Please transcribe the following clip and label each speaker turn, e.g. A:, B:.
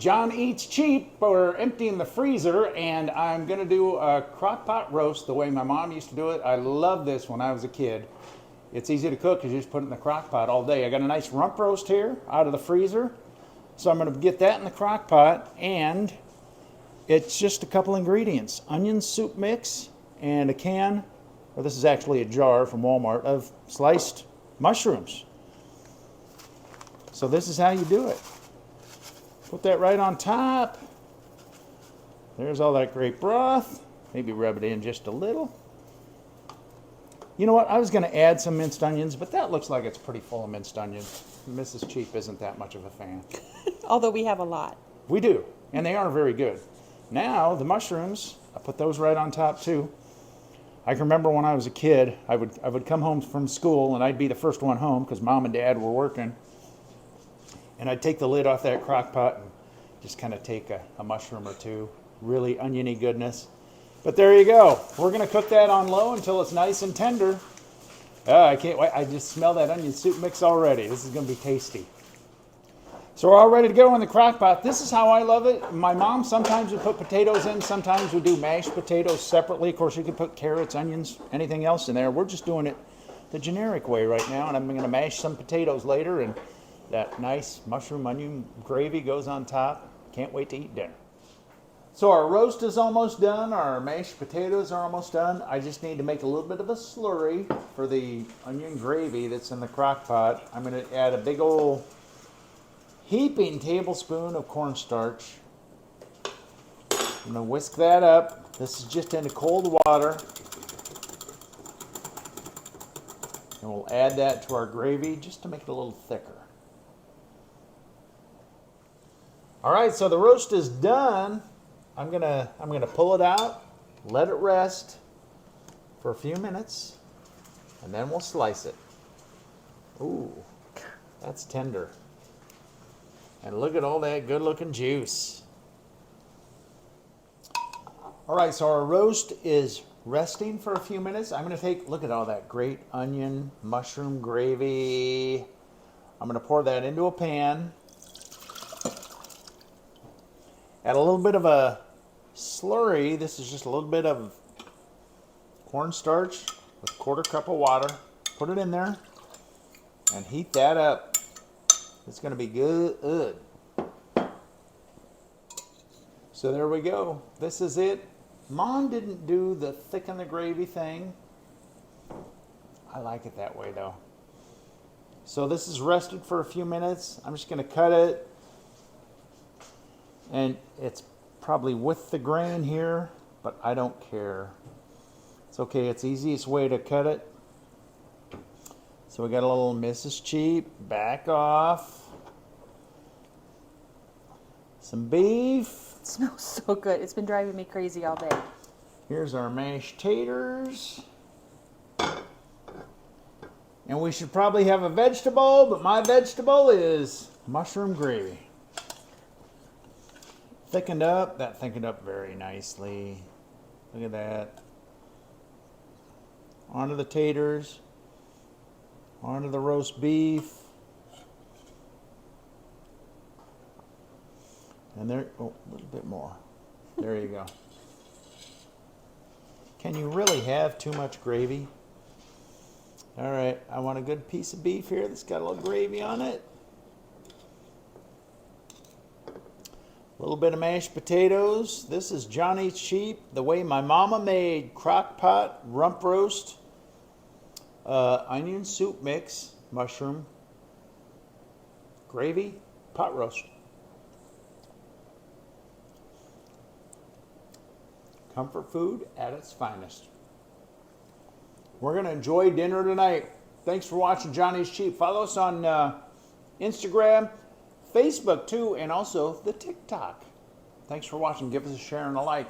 A: John Eats Cheap. We're emptying the freezer, and I'm going to do a crockpot roast the way my mom used to do it. I loved this when I was a kid. It's easy to cook because you just put it in the crockpot all day. I got a nice rump roast here out of the freezer. So I'm going to get that in the crockpot, and it's just a couple ingredients. Onion soup mix and a can, or this is actually a jar from Walmart, of sliced mushrooms. So this is how you do it. Put that right on top. There's all that great broth. Maybe rub it in just a little. You know what? I was going to add some minced onions, but that looks like it's pretty full of minced onions. Mrs. Cheap isn't that much of a fan.
B: Although we have a lot.
A: We do, and they are very good. Now, the mushrooms, I put those right on top too. I can remember when I was a kid, I would come home from school, and I'd be the first one home because Mom and Dad were working. And I'd take the lid off that crock pot and just kind of take a mushroom or two. Really oniony goodness. But there you go. We're going to cook that on low until it's nice and tender. I can't wait. I just smell that onion soup mix already. This is going to be tasty. So we're all ready to go in the crock pot. This is how I love it. My mom sometimes would put potatoes in. Sometimes we do mashed potatoes separately. Of course, you could put carrots, onions, anything else in there. We're just doing it the generic way right now. And I'm going to mash some potatoes later, and that nice mushroom onion gravy goes on top. Can't wait to eat dinner. So our roast is almost done. Our mashed potatoes are almost done. I just need to make a little bit of a slurry for the onion gravy that's in the crock pot. I'm going to add a big old heaping tablespoon of cornstarch. I'm going to whisk that up. This is just into cold water. And we'll add that to our gravy just to make it a little thicker. All right, so the roast is done. I'm gonna pull it out, let it rest for a few minutes, and then we'll slice it. Ooh, that's tender. And look at all that good-looking juice. All right, so our roast is resting for a few minutes. I'm gonna look at all that great onion, mushroom gravy. I'm gonna pour that into a pan. Add a little bit of a slurry. This is just a little bit of cornstarch with a quarter cup of water. Put it in there and heat that up. It's going to be good. So there we go. This is it. Mom didn't do the thicken the gravy thing. I like it that way though. So this is rested for a few minutes. I'm just going to cut it. And it's probably with the grain here, but I don't care. It's okay, it's the easiest way to cut it. So we got a little Mrs. Cheap, back off. Some beef.
B: It smells so good. It's been driving me crazy all day.
A: Here's our mashed taters. And we should probably have a vegetable, but my vegetable is mushroom gravy. Thickened up. That thickened up very nicely. Look at that. Onto the taters. Onto the roast beef. And there, oh, a little bit more. There you go. Can you really have too much gravy? All right, I want a good piece of beef here that's got a little gravy on it. A little bit of mashed potatoes. This is John Eats Cheap, the way my mama made crock pot rump roast, onion soup mix, mushroom, gravy, pot roast. Comfort food at its finest. We're going to enjoy dinner tonight. Thanks for watching John Eats Cheap. Follow us on Instagram, Facebook too, and also the TikTok. Thanks for watching. Give us a share and a like.